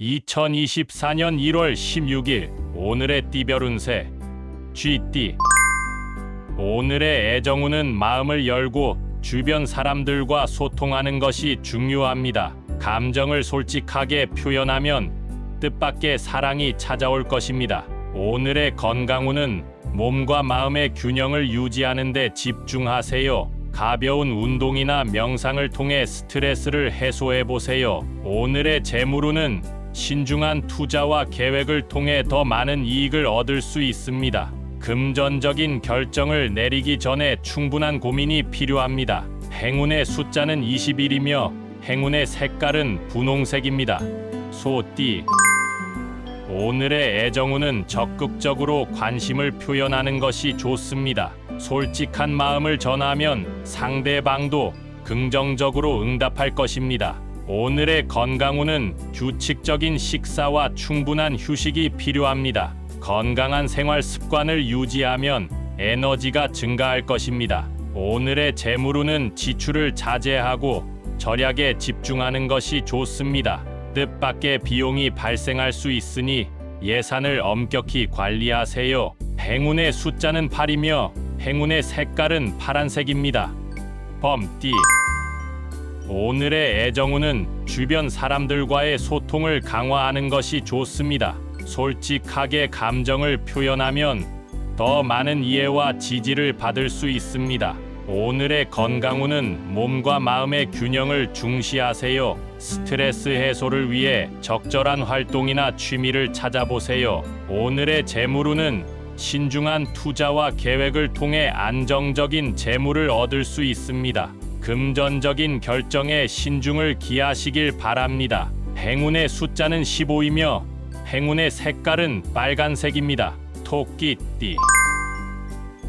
2024년 1월 16일 오늘의 띠별 운세 쥐띠. 오늘의 애정운은 마음을 열고 주변 사람들과 소통하는 것이 중요합니다. 감정을 솔직하게 표현하면 뜻밖의 사랑이 찾아올 것입니다. 오늘의 건강운은 몸과 마음의 균형을 유지하는 데 집중하세요. 가벼운 운동이나 명상을 통해 스트레스를 해소해 보세요. 오늘의 재물운은 신중한 투자와 계획을 통해 더 많은 이익을 얻을 수 있습니다. 금전적인 결정을 내리기 전에 충분한 고민이 필요합니다. 행운의 숫자는 21이며 행운의 색깔은 분홍색입니다. 소띠. 오늘의 애정운은 적극적으로 관심을 표현하는 것이 좋습니다. 솔직한 마음을 전하면 상대방도 긍정적으로 응답할 것입니다. 오늘의 건강운은 규칙적인 식사와 충분한 휴식이 필요합니다. 건강한 생활 습관을 유지하면 에너지가 증가할 것입니다. 오늘의 재물운은 지출을 자제하고 절약에 집중하는 것이 좋습니다. 뜻밖의 비용이 발생할 수 있으니 예산을 엄격히 관리하세요. 행운의 숫자는 8이며 행운의 색깔은 파란색입니다. 범띠. 오늘의 애정운은 주변 사람들과의 소통을 강화하는 것이 좋습니다. 솔직하게 감정을 표현하면 더 많은 이해와 지지를 받을 수 있습니다. 오늘의 건강운은 몸과 마음의 균형을 중시하세요. 스트레스 해소를 위해 적절한 활동이나 취미를 찾아보세요. 오늘의 재물운은 신중한 투자와 계획을 통해 안정적인 재물을 얻을 수 있습니다. 금전적인 결정에 신중을 기하시길 바랍니다. 행운의 숫자는 15이며 행운의 색깔은 빨간색입니다. 토끼띠.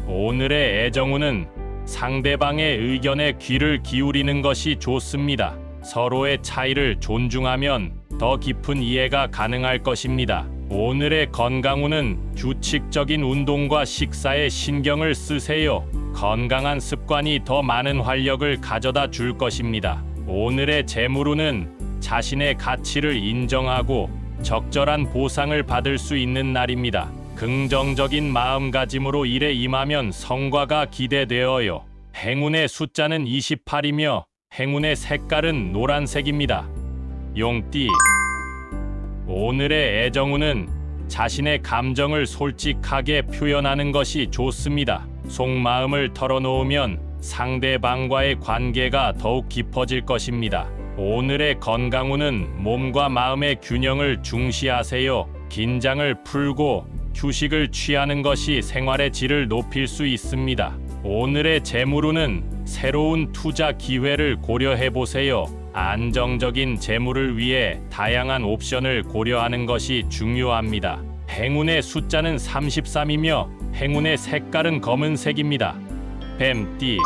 오늘의 애정운은 상대방의 의견에 귀를 기울이는 것이 좋습니다. 서로의 차이를 존중하면 더 깊은 이해가 가능할 것입니다. 오늘의 건강운은 규칙적인 운동과 식사에 신경을 쓰세요. 건강한 습관이 더 많은 활력을 가져다 줄 것입니다. 오늘의 재물운은 자신의 가치를 인정하고 적절한 보상을 받을 수 있는 날입니다. 긍정적인 마음가짐으로 일에 임하면 성과가 기대되어요. 행운의 숫자는 28이며 행운의 색깔은 노란색입니다. 용띠. 오늘의 애정운은 자신의 감정을 솔직하게 표현하는 것이 좋습니다. 속마음을 털어놓으면 상대방과의 관계가 더욱 깊어질 것입니다. 오늘의 건강운은 몸과 마음의 균형을 중시하세요. 긴장을 풀고 휴식을 취하는 것이 생활의 질을 높일 수 있습니다. 오늘의 재물운은 새로운 투자 기회를 고려해 보세요. 안정적인 재물을 위해 다양한 옵션을 고려하는 것이 중요합니다. 행운의 숫자는 33이며 행운의 색깔은 검은색입니다. 뱀띠.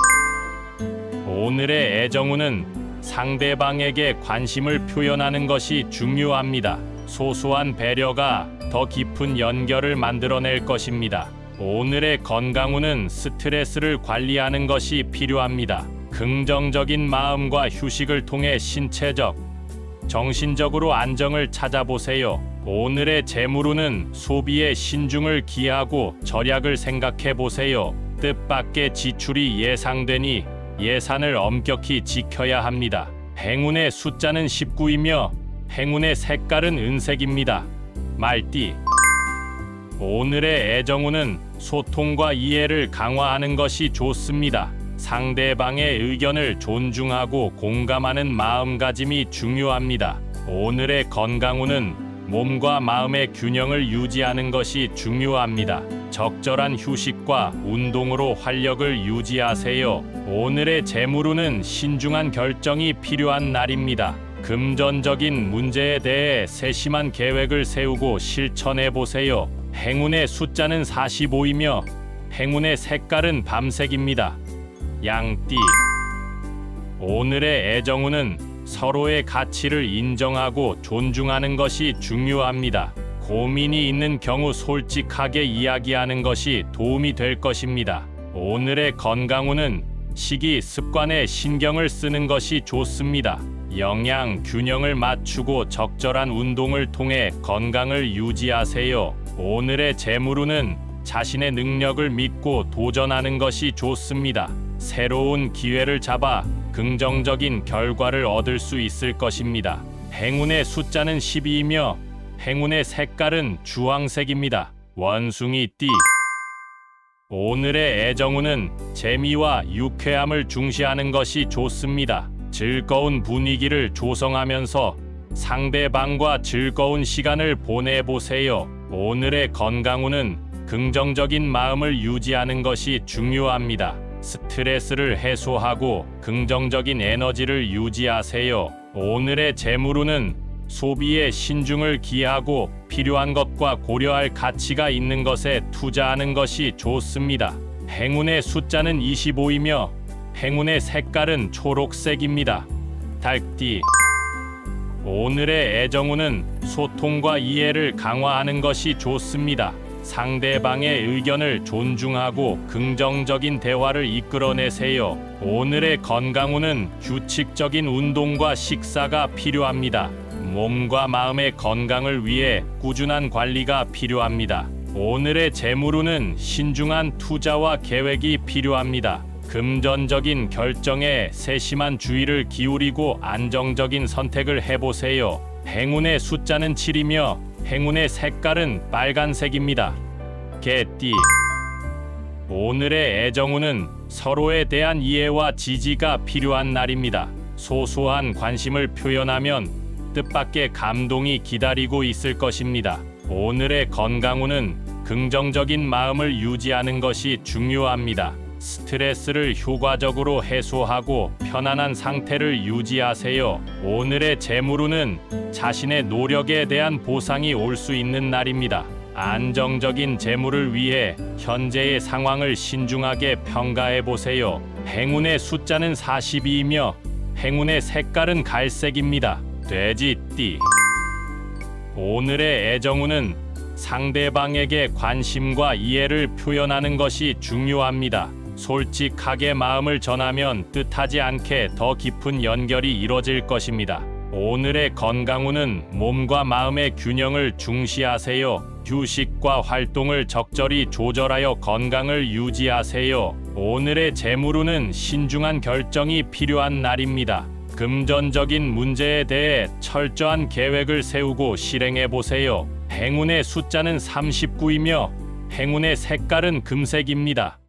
오늘의 애정운은 상대방에게 관심을 표현하는 것이 중요합니다. 소소한 배려가 더 깊은 연결을 만들어낼 것입니다. 오늘의 건강운은 스트레스를 관리하는 것이 필요합니다. 긍정적인 마음과 휴식을 통해 신체적, 정신적으로 안정을 찾아보세요. 오늘의 재물운은 소비에 신중을 기하고 절약을 생각해 보세요. 뜻밖의 지출이 예상되니 예산을 엄격히 지켜야 합니다. 행운의 숫자는 19이며 행운의 색깔은 은색입니다. 말띠. 오늘의 애정운은 소통과 이해를 강화하는 것이 좋습니다. 상대방의 의견을 존중하고 공감하는 마음가짐이 중요합니다. 오늘의 건강운은 몸과 마음의 균형을 유지하는 것이 중요합니다. 적절한 휴식과 운동으로 활력을 유지하세요. 오늘의 재물운은 신중한 결정이 필요한 날입니다. 금전적인 문제에 대해 세심한 계획을 세우고 실천해 보세요. 행운의 숫자는 45이며 행운의 색깔은 밤색입니다. 양띠. 오늘의 애정운은 서로의 가치를 인정하고 존중하는 것이 중요합니다. 고민이 있는 경우 솔직하게 이야기하는 것이 도움이 될 것입니다. 오늘의 건강운은 식이 습관에 신경을 쓰는 것이 좋습니다. 영양 균형을 맞추고 적절한 운동을 통해 건강을 유지하세요. 오늘의 재물운은 자신의 능력을 믿고 도전하는 것이 좋습니다. 새로운 기회를 잡아 긍정적인 결과를 얻을 수 있을 것입니다. 행운의 숫자는 12이며 행운의 색깔은 주황색입니다. 원숭이띠. 오늘의 애정운은 재미와 유쾌함을 중시하는 것이 좋습니다. 즐거운 분위기를 조성하면서 상대방과 즐거운 시간을 보내보세요. 오늘의 건강운은 긍정적인 마음을 유지하는 것이 중요합니다. 스트레스를 해소하고 긍정적인 에너지를 유지하세요. 오늘의 재물운은 소비에 신중을 기하고 필요한 것과 고려할 가치가 있는 것에 투자하는 것이 좋습니다. 행운의 숫자는 25이며 행운의 색깔은 초록색입니다. 닭띠. 오늘의 애정운은 소통과 이해를 강화하는 것이 좋습니다. 상대방의 의견을 존중하고 긍정적인 대화를 이끌어내세요. 오늘의 건강운은 규칙적인 운동과 식사가 필요합니다. 몸과 마음의 건강을 위해 꾸준한 관리가 필요합니다. 오늘의 재물운은 신중한 투자와 계획이 필요합니다. 금전적인 결정에 세심한 주의를 기울이고 안정적인 선택을 해보세요. 행운의 숫자는 7이며 행운의 색깔은 빨간색입니다. 개띠. 오늘의 애정운은 서로에 대한 이해와 지지가 필요한 날입니다. 소소한 관심을 표현하면 뜻밖의 감동이 기다리고 있을 것입니다. 오늘의 건강운은 긍정적인 마음을 유지하는 것이 중요합니다. 스트레스를 효과적으로 해소하고 편안한 상태를 유지하세요. 오늘의 재물운은 자신의 노력에 대한 보상이 올 수 있는 날입니다. 안정적인 재물을 위해 현재의 상황을 신중하게 평가해 보세요. 행운의 숫자는 42이며 행운의 색깔은 갈색입니다. 돼지띠. 오늘의 애정운은 상대방에게 관심과 이해를 표현하는 것이 중요합니다. 솔직하게 마음을 전하면 뜻하지 않게 더 깊은 연결이 이뤄질 것입니다. 오늘의 건강운은 몸과 마음의 균형을 중시하세요. 휴식과 활동을 적절히 조절하여 건강을 유지하세요. 오늘의 재물운은 신중한 결정이 필요한 날입니다. 금전적인 문제에 대해 철저한 계획을 세우고 실행해 보세요. 행운의 숫자는 39이며 행운의 색깔은 금색입니다.